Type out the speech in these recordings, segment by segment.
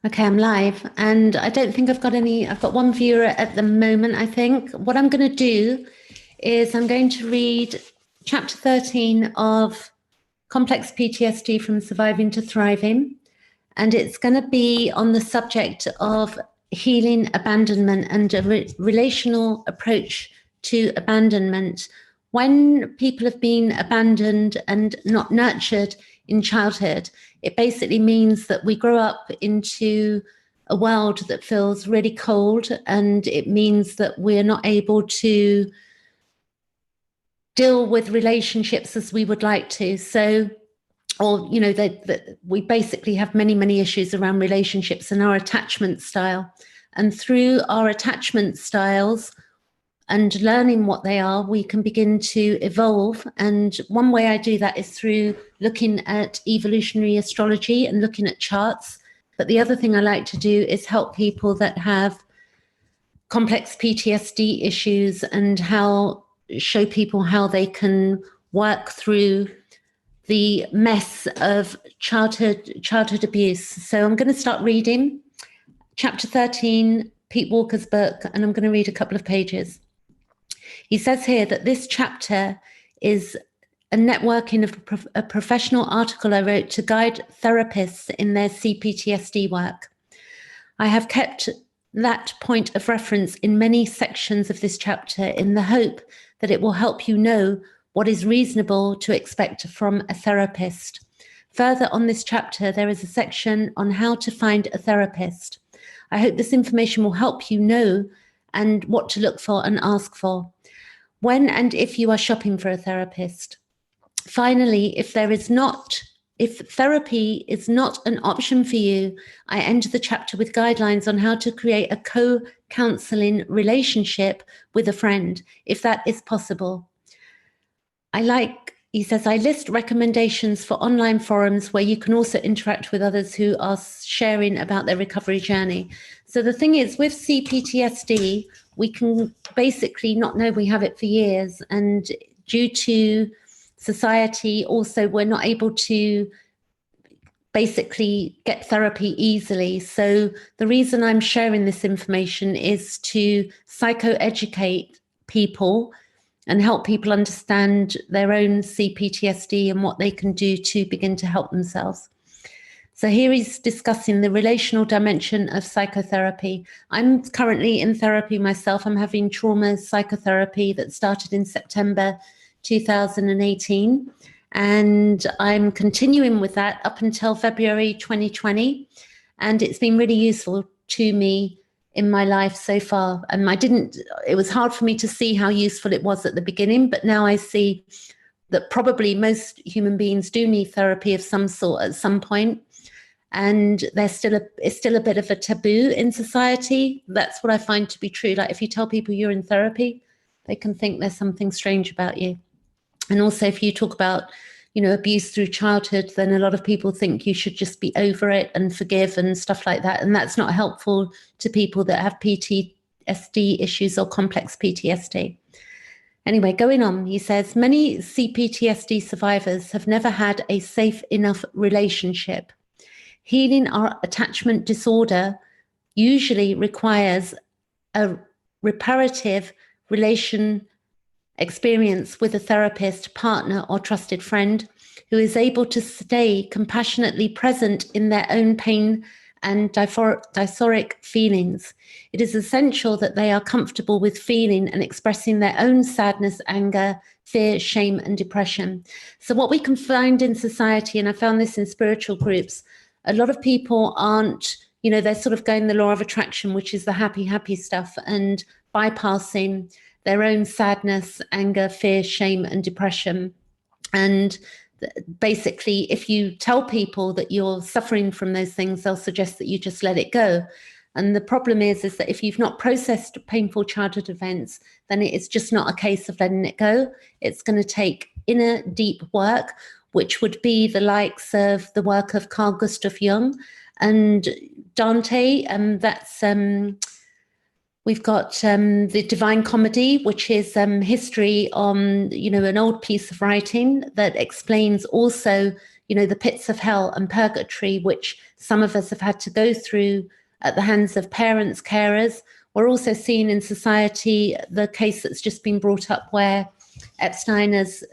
Okay, I'm live, and I don't think I've got any. I've got one viewer at the moment, I think. What I'm going to do is I'm going to read chapter 13 of Complex PTSD from Surviving to Thriving, and it's going to be on the subject of healing abandonment and a relational approach to abandonment. When people have been abandoned and not nurtured in childhood, it basically means that we grow up into a world that feels really cold, and it means that we're not able to deal with relationships as we would like to. So, or, you know, that we basically have many issues around relationships and our attachment style. And through our attachment styles and learning what they are, we can begin to evolve. And one way I do that is through looking at evolutionary astrology and looking at charts. But the other thing I like to do is help people that have complex PTSD issues and show people how they can work through the mess of childhood abuse. So I'm going to start reading chapter 13, Pete Walker's book, and I'm going to read a couple of pages. He says here that this chapter is a networking of a professional article I wrote to guide therapists in their CPTSD work. I have kept that point of reference in many sections of this chapter in the hope that it will help you know what is reasonable to expect from a therapist. Further on this chapter, there is a section on how to find a therapist. I hope this information will help you know and what to look for and ask for when and if you are shopping for a therapist. Finally, if therapy is not an option for you, I end the chapter with guidelines on how to create a co-counseling relationship with a friend, if that is possible. He says, I list recommendations for online forums where you can also interact with others who are sharing about their recovery journey. So the thing is, with CPTSD, we can basically not know we have it for years. And due to society, also, we're not able to basically get therapy easily. So the reason I'm sharing this information is to psychoeducate people and help people understand their own CPTSD and what they can do to begin to help themselves. So here he's discussing the relational dimension of psychotherapy. I'm currently in therapy myself. I'm having trauma psychotherapy that started in September 2018. And I'm continuing with that up until February 2020. And it's been really useful to me in my life so far. And it was hard for me to see how useful it was at the beginning, but now I see that probably most human beings do need therapy of some sort at some point. And it's still a bit of a taboo in society. That's what I find to be true. Like if you tell people you're in therapy, they can think there's something strange about you. And also if you talk about, abuse through childhood, then a lot of people think you should just be over it and forgive and stuff like that. And that's not helpful to people that have PTSD issues or complex PTSD. Anyway, going on, he says, many CPTSD survivors have never had a safe enough relationship. Healing our attachment disorder usually requires a reparative relation experience with a therapist, partner, or trusted friend who is able to stay compassionately present in their own pain and dysphoric feelings. It is essential that they are comfortable with feeling and expressing their own sadness, anger, fear, shame, and depression. So what we can find in society, and I found this in spiritual groups, a lot of people aren't, they're sort of going the law of attraction, which is the happy stuff, and bypassing their own sadness, anger, fear, shame, and depression. And basically, if you tell people that you're suffering from those things, they'll suggest that you just let it go. And the problem is that if you've not processed painful childhood events, then it is just not a case of letting it go. It's going to take inner deep work, which would be the likes of the work of Carl Gustav Jung and Dante. We've got the Divine Comedy, which is history on, an old piece of writing that explains also, the pits of hell and purgatory, which some of us have had to go through at the hands of parents, carers. We're also seeing in society the case that's just been brought up where Epstein has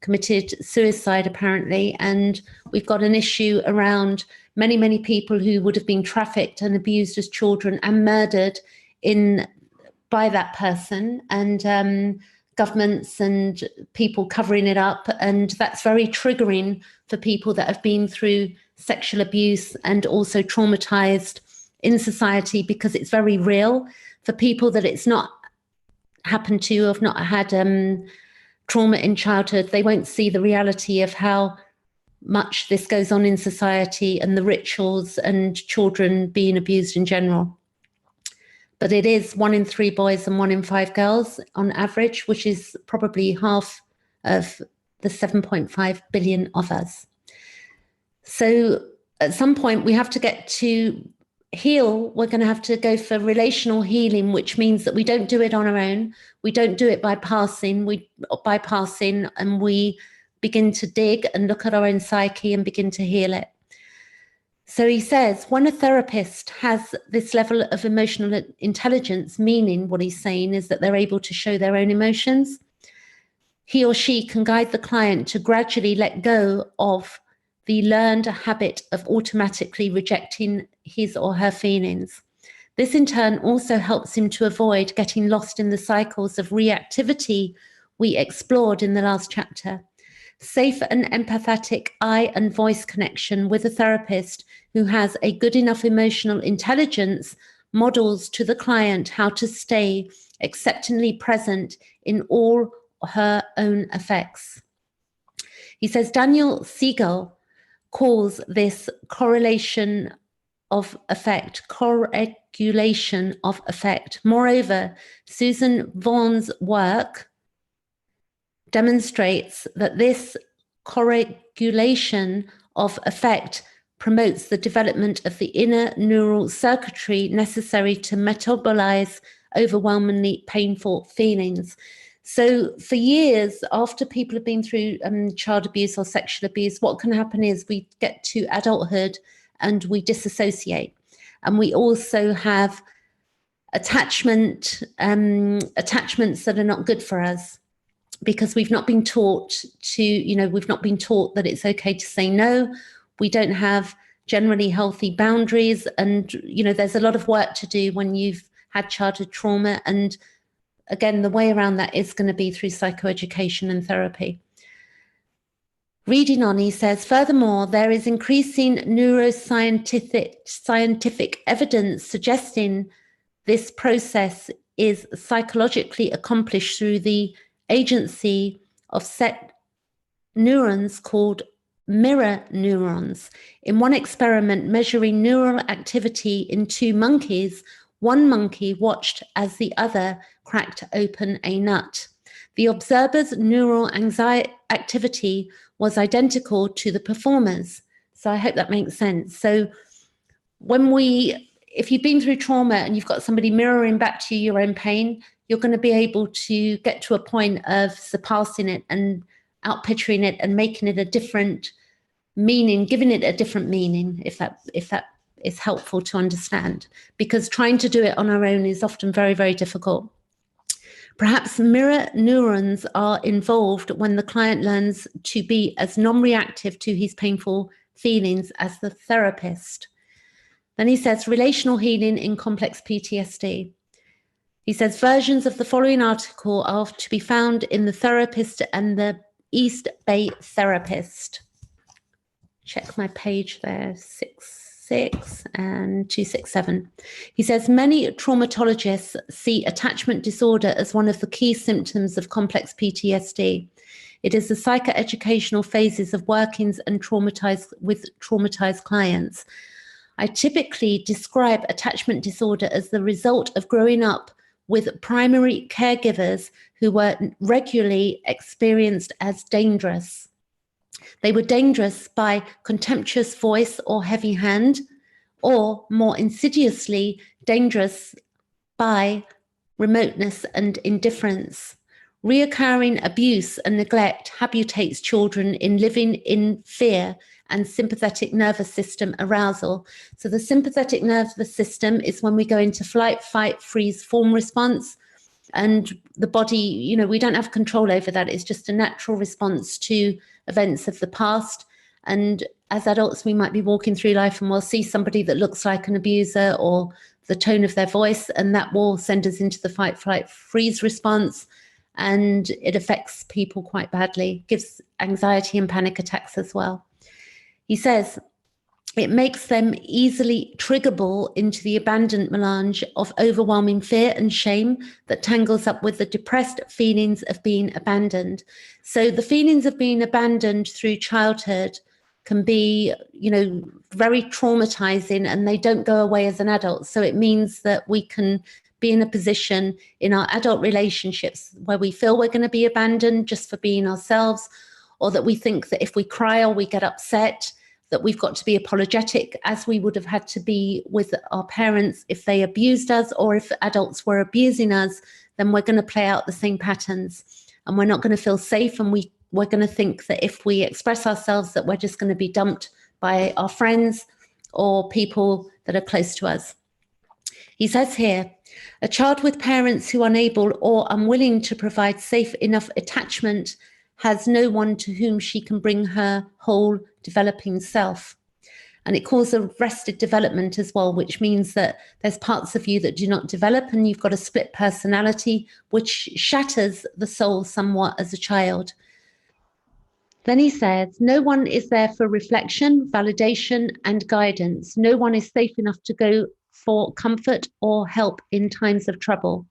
committed suicide, apparently, and we've got an issue around many, many people who would have been trafficked and abused as children and murdered by that person, and governments and people covering it up. And that's very triggering for people that have been through sexual abuse and also traumatized in society, because it's very real. For people that it's not happened to, have not had trauma in childhood, they won't see the reality of how much this goes on in society and the rituals and children being abused in general. But it is 1 in 3 boys and 1 in 5 girls on average, which is probably half of the 7.5 billion of us. So at some point we have to get to heal. We're going to have to go for relational healing, which means that we don't do it on our own. We don't do it by bypassing, and we begin to dig and look at our own psyche and begin to heal it. So he says, when a therapist has this level of emotional intelligence, meaning what he's saying is that they're able to show their own emotions, he or she can guide the client to gradually let go of the learned habit of automatically rejecting his or her feelings. This in turn also helps him to avoid getting lost in the cycles of reactivity we explored in the last chapter. Safe and empathetic eye and voice connection with a therapist who has a good enough emotional intelligence models to the client how to stay acceptingly present in all her own effects. He says Daniel Siegel calls this correlation of effect, corregulation of effect. Moreover, Susan Vaughan's work demonstrates that this corregulation of effect promotes the development of the inner neural circuitry necessary to metabolize overwhelmingly painful feelings. So for years, after people have been through child abuse or sexual abuse, what can happen is we get to adulthood and we disassociate. And we also have attachments that are not good for us, because we've not been taught that it's okay to say no. We don't have generally healthy boundaries. And, there's a lot of work to do when you've had childhood trauma. And again, the way around that is going to be through psychoeducation and therapy. Reading on, he says, furthermore, there is increasing neuroscientific evidence suggesting this process is psychologically accomplished through the agency of set neurons called mirror neurons. In one experiment measuring neural activity in 2 monkeys, one monkey watched as the other cracked open a nut. The observer's neural activity was identical to the performer's. So I hope that makes sense. So if you've been through trauma and you've got somebody mirroring back to you your own pain, you're going to be able to get to a point of surpassing it and outpicturing it and making it a different meaning, giving it a different meaning, if that is helpful to understand, because trying to do it on our own is often very, very difficult. Perhaps mirror neurons are involved when the client learns to be as non-reactive to his painful feelings as the therapist. Then he says relational healing in complex PTSD. He says versions of the following article are to be found in The Therapist and the East Bay Therapist. Check my page there, 66 and 267. He says many traumatologists see attachment disorder as one of the key symptoms of complex PTSD. It is the psychoeducational phases of workings and traumatized clients. I typically describe attachment disorder as the result of growing up with primary caregivers who were regularly experienced as dangerous. They were dangerous by contemptuous voice or heavy hand, or more insidiously dangerous by remoteness and indifference. Reoccurring abuse and neglect habituates children in living in fear and sympathetic nervous system arousal. So the sympathetic nervous system is when we go into flight, fight, freeze, fawn response. And the body, we don't have control over that. It's just a natural response to events of the past. And as adults, we might be walking through life and we'll see somebody that looks like an abuser or the tone of their voice, and that will send us into the fight, flight, freeze response. And it affects people quite badly, gives anxiety and panic attacks as well. He says, it makes them easily triggerable into the abandonment melange of overwhelming fear and shame that tangles up with the depressed feelings of being abandoned. So the feelings of being abandoned through childhood can be, very traumatizing, and they don't go away as an adult. So it means that we can be in a position in our adult relationships where we feel we're going to be abandoned just for being ourselves, or that we think that if we cry or we get upset, that we've got to be apologetic, as we would have had to be with our parents if they abused us, or if adults were abusing us, then we're going to play out the same patterns, and we're not going to feel safe, and we're going to think that if we express ourselves that we're just going to be dumped by our friends or people that are close to us. He says here, a child with parents who are unable or unwilling to provide safe enough attachment has no one to whom she can bring her whole developing self. And it calls arrested development as well, which means that there's parts of you that do not develop, and you've got a split personality, which shatters the soul somewhat as a child. Then he says, no one is there for reflection, validation, and guidance. No one is safe enough to go for comfort or help in times of trouble.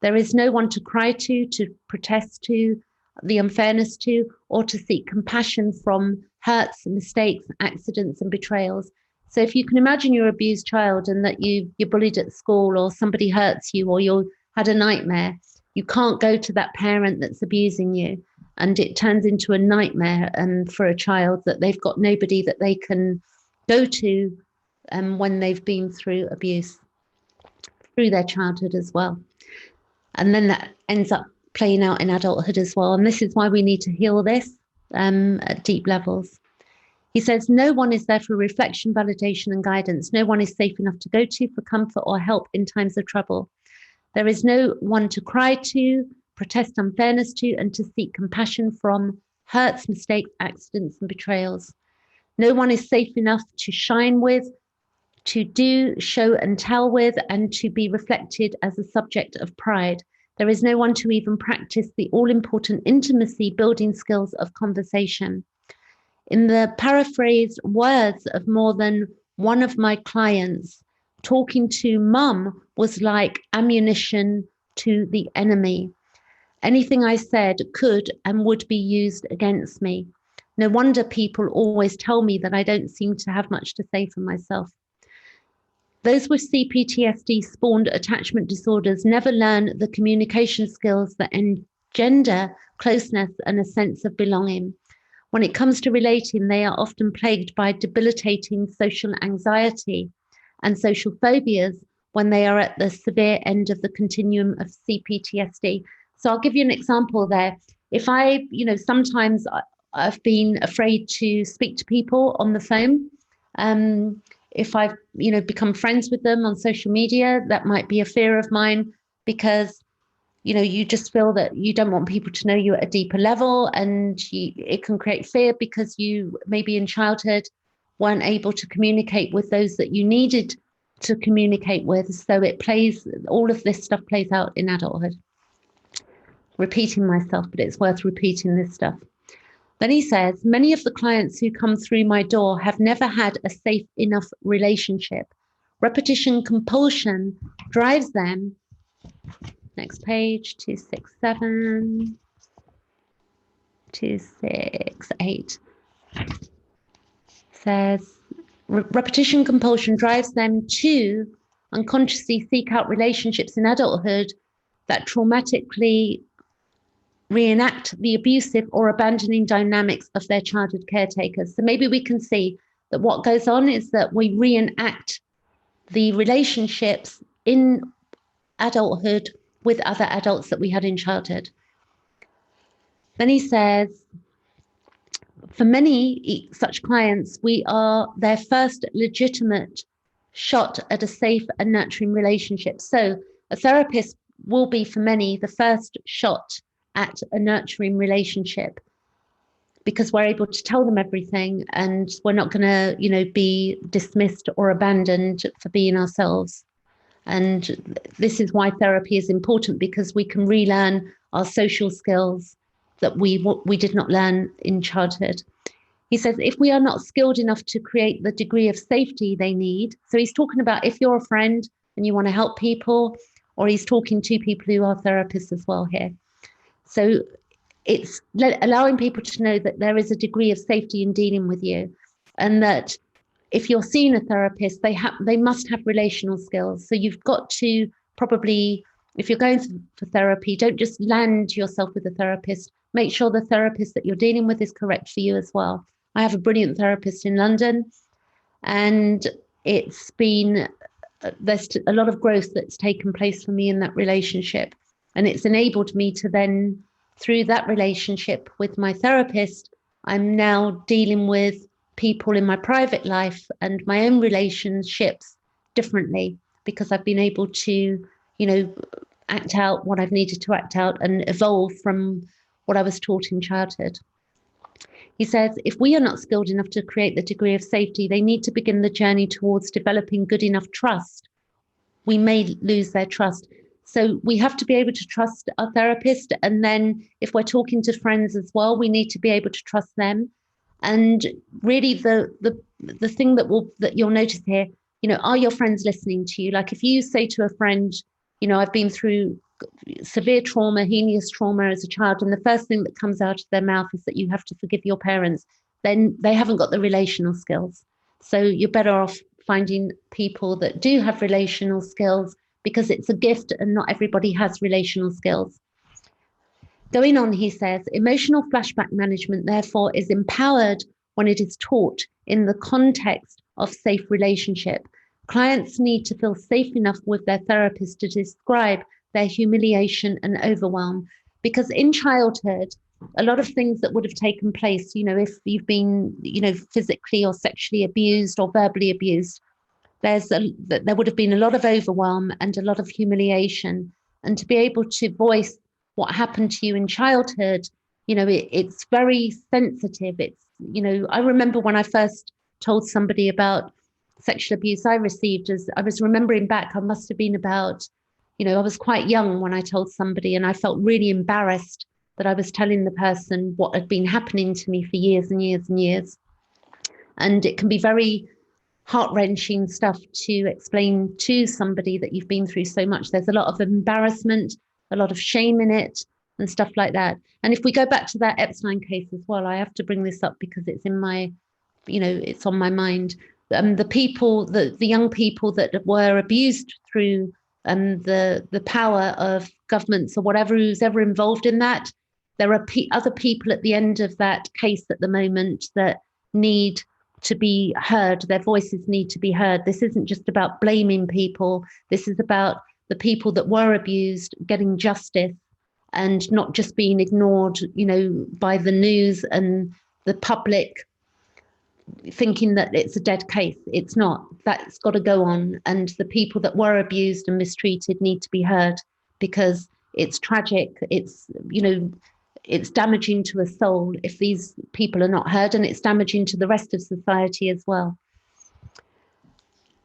There is no one to cry to protest to, the unfairness to, or to seek compassion from hurts, mistakes, accidents, and betrayals. So if you can imagine you're an abused child and that you're bullied at school, or somebody hurts you, or you had a nightmare, you can't go to that parent that's abusing you. And it turns into a nightmare for a child, that they've got nobody that they can go to when they've been through abuse through their childhood as well. And then that ends up playing out in adulthood as well. And this is why we need to heal this at deep levels. He says, no one is there for reflection, validation, and guidance. No one is safe enough to go to for comfort or help in times of trouble. There is no one to cry to, protest unfairness to, and to seek compassion from hurts, mistakes, accidents, and betrayals. No one is safe enough to shine with, to do, show, and tell with, and to be reflected as a subject of pride. There is no one to even practice the all-important intimacy building skills of conversation. In the paraphrased words of more than one of my clients, talking to mum was like ammunition to the enemy. Anything I said could and would be used against me. No wonder people always tell me that I don't seem to have much to say for myself. Those with CPTSD spawned attachment disorders never learn the communication skills that engender closeness and a sense of belonging. When it comes to relating, they are often plagued by debilitating social anxiety and social phobias when they are at the severe end of the continuum of CPTSD. So I'll give you an example there. If sometimes I've been afraid to speak to people on the phone. If I've, become friends with them on social media, that might be a fear of mine, because, you just feel that you don't want people to know you at a deeper level, and it can create fear because you maybe in childhood weren't able to communicate with those that you needed to communicate with. So all of this stuff plays out in adulthood. Repeating myself, but it's worth repeating this stuff. Then he says, many of the clients who come through my door have never had a safe enough relationship. Repetition compulsion drives them. Next page, 267, 268. Says, repetition compulsion drives them to unconsciously seek out relationships in adulthood that traumatically reenact the abusive or abandoning dynamics of their childhood caretakers. So maybe we can see that what goes on is that we reenact the relationships in adulthood with other adults that we had in childhood. Then he says, for many such clients, we are their first legitimate shot at a safe and nurturing relationship. So a therapist will be, for many, the first shot at a nurturing relationship, because we're able to tell them everything and we're not going to, be dismissed or abandoned for being ourselves. And this is why therapy is important, because we can relearn our social skills that we did not learn in childhood. He says, if we are not skilled enough to create the degree of safety they need, so he's talking about if you're a friend and you want to help people, or he's talking to people who are therapists as well here. So it's allowing people to know that there is a degree of safety in dealing with you, and that if you're seeing a therapist, they must have relational skills. So you've got to probably, if you're going for therapy, don't just land yourself with a therapist. Make sure the therapist that you're dealing with is correct for you as well. I have a brilliant therapist in London, and it's been, there's a lot of growth that's taken place for me in that relationship. And it's enabled me to then, through that relationship with my therapist, I'm now dealing with people in my private life and my own relationships differently, because I've been able to, act out what I've needed to act out and evolve from what I was taught in childhood. He says, if we are not skilled enough to create the degree of safety, they need to begin the journey towards developing good enough trust. We may lose their trust. So we have to be able to trust our therapist. And then if we're talking to friends as well, we need to be able to trust them. And really the thing that you'll notice here, are your friends listening to you? Like if you say to a friend, I've been through severe trauma, heinous trauma as a child, and the first thing that comes out of their mouth is that you have to forgive your parents, then they haven't got the relational skills. So you're better off finding people that do have relational skills, because it's a gift and not everybody has relational skills. Going on, he says, emotional flashback management, therefore, is empowered when it is taught in the context of safe relationship. Clients need to feel safe enough with their therapist to describe their humiliation and overwhelm, because in childhood, a lot of things that would have taken place, if you've been, physically or sexually abused or verbally abused, there would have been a lot of overwhelm and a lot of humiliation. And to be able to voice what happened to you in childhood, it's very sensitive. It's, I remember when I first told somebody about sexual abuse I received, as I was remembering back, I must have been about, I was quite young when I told somebody, and I felt really embarrassed that I was telling the person what had been happening to me for years and years and years. And it can be very heart-wrenching stuff to explain to somebody that you've been through so much. There's a lot of embarrassment, a lot of shame in it, and stuff like that. And if we go back to that Epstein case as well, I have to bring this up because it's in my, it's on my mind. The young people that were abused through the power of governments or whatever, who's ever involved in that, there are other people at the end of that case at the moment that need to be heard. Their voices need to be heard. This isn't just about blaming people. This is about the people that were abused getting justice and not just being ignored, by the news and the public thinking that it's a dead case. It's not. That's got to go on. And the people that were abused and mistreated need to be heard, because it's tragic. It's, it's damaging to a soul if these people are not heard, and it's damaging to the rest of society as well.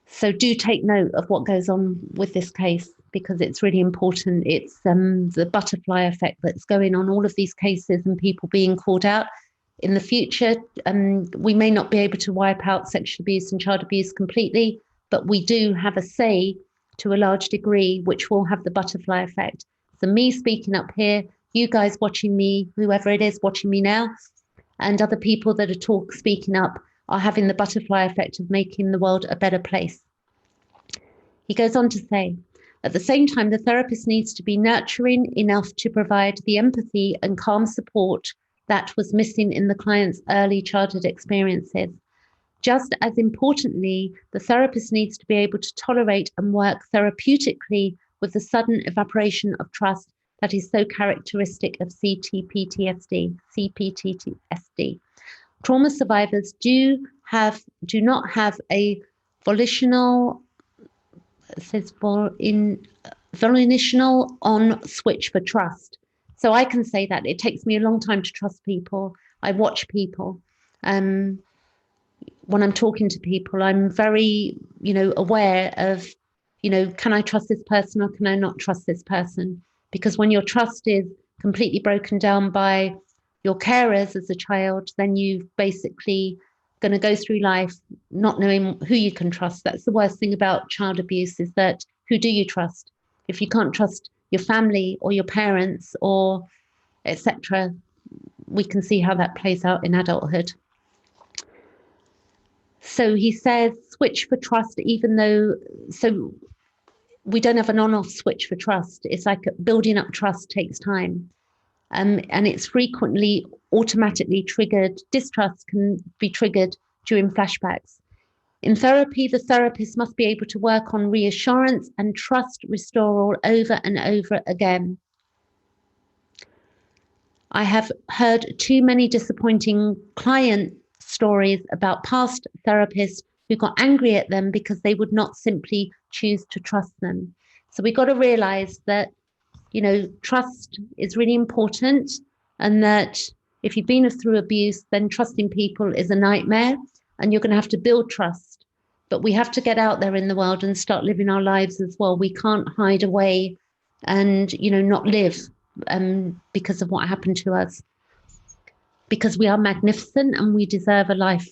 So do take note of what goes on with this case, because it's really important. It's the butterfly effect that's going on, all of these cases and people being called out. In the future, we may not be able to wipe out sexual abuse and child abuse completely, but we do have a say to a large degree, which will have the butterfly effect. So me speaking up here, you guys watching me, whoever it is watching me now, and other people that are speaking up are having the butterfly effect of making the world a better place. He goes on to say, at the same time, the therapist needs to be nurturing enough to provide the empathy and calm support that was missing in the client's early childhood experiences. Just as importantly, the therapist needs to be able to tolerate and work therapeutically with the sudden evaporation of trust that is so characteristic of CPTSD. Trauma survivors do not have a volitional, it says volitional on switch for trust. So I can say that it takes me a long time to trust people. I watch people. When I'm talking to people, I'm very, aware of, can I trust this person or can I not trust this person? Because when your trust is completely broken down by your carers as a child, then you basically going to go through life not knowing who you can trust. That's the worst thing about child abuse, is that who do you trust? If you can't trust your family or your parents or etc., we can see how that plays out in adulthood. So he says switch for trust, even though, so we don't have an on-off switch for trust. It's like building up trust takes time. And it's frequently automatically triggered. Distrust can be triggered during flashbacks. In therapy, the therapist must be able to work on reassurance and trust restoral over and over again. I have heard too many disappointing client stories about past therapists who got angry at them because they would not simply choose to trust them. So we got to realize that, trust is really important, and that if you've been through abuse, then trusting people is a nightmare, and you're going to have to build trust. But we have to get out there in the world and start living our lives as well. We can't hide away and, not live because of what happened to us. Because we are magnificent and we deserve a life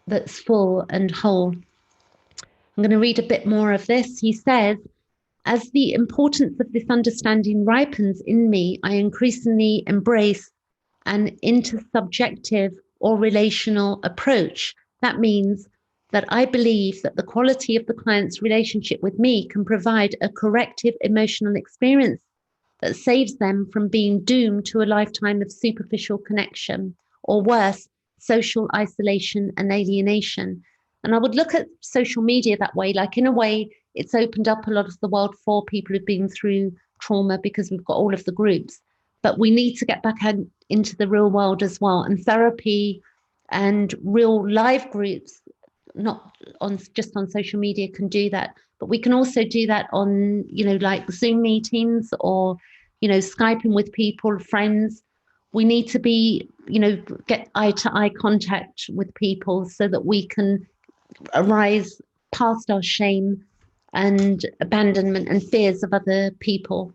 that's full and whole. I'm going to read a bit more of this. He says, as the importance of this understanding ripens in me, I increasingly embrace an intersubjective or relational approach. That means that I believe that the quality of the client's relationship with me can provide a corrective emotional experience that saves them from being doomed to a lifetime of superficial connection, or worse, social isolation and alienation. And I would look at social media that way, like in a way, it's opened up a lot of the world for people who've been through trauma because we've got all of the groups. But we need to get back into the real world as well. And therapy and real live groups, not just on social media, can do that. But we can also do that on, like Zoom meetings or, Skyping with people, friends. We need to be, get eye-to-eye contact with people so that we can arise past our shame and abandonment and fears of other people.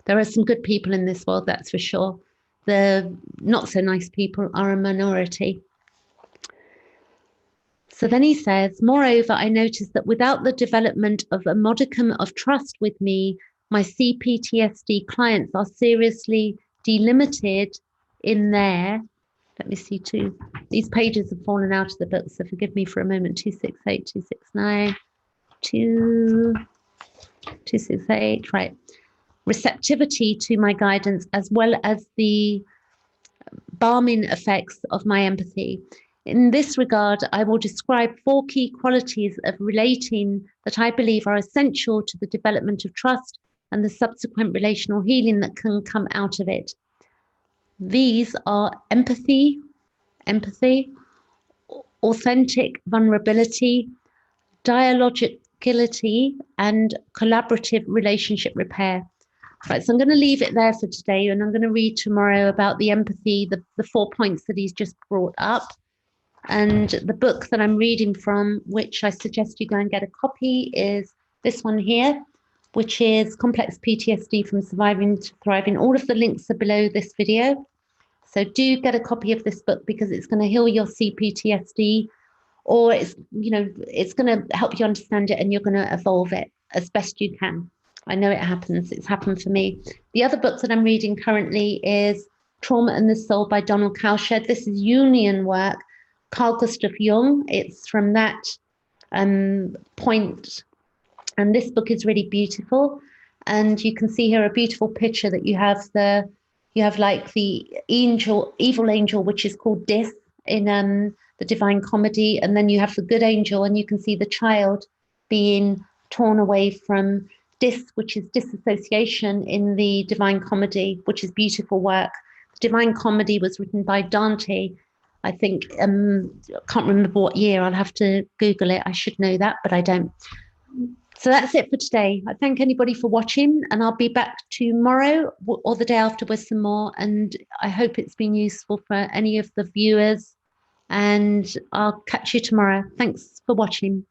There are some good people in this world, that's for sure. The not so nice people are a minority. So then he says, moreover, I noticed that without the development of a modicum of trust with me, my CPTSD clients are seriously delimited in their, let me see too, these pages have fallen out of the book, so forgive me for a moment, 268, 269, 268, right. Receptivity to my guidance, as well as the balming effects of my empathy. In this regard, I will describe 4 key qualities of relating that I believe are essential to the development of trust and the subsequent relational healing that can come out of it. These are empathy, authentic vulnerability, dialogicality, and collaborative relationship repair. Right, so I'm going to leave it there for today, and I'm going to read tomorrow about the empathy, the 4 points that he's just brought up. And the book that I'm reading from, which I suggest you go and get a copy, is this one here, which is Complex PTSD from Surviving to Thriving. All of the links are below this video. So do get a copy of this book because it's going to heal your CPTSD, or it's going to help you understand it and you're going to evolve it as best you can. I know it happens. It's happened for me. The other book that I'm reading currently is Trauma and the Soul by Donald Cowshed. This is Jungian work. Carl Gustav Jung. It's from that point. And this book is really beautiful. And you can see here a beautiful picture that you have like the evil angel, which is called Dis in the Divine Comedy. And then you have the good angel, and you can see the child being torn away from which is disassociation in the Divine Comedy, which is beautiful work. The Divine Comedy was written by Dante. I think, I can't remember what year. I'll have to Google it. I should know that, but I don't. So that's it for today. I thank anybody for watching, and I'll be back tomorrow or the day after with some more. And I hope it's been useful for any of the viewers. And I'll catch you tomorrow. Thanks for watching.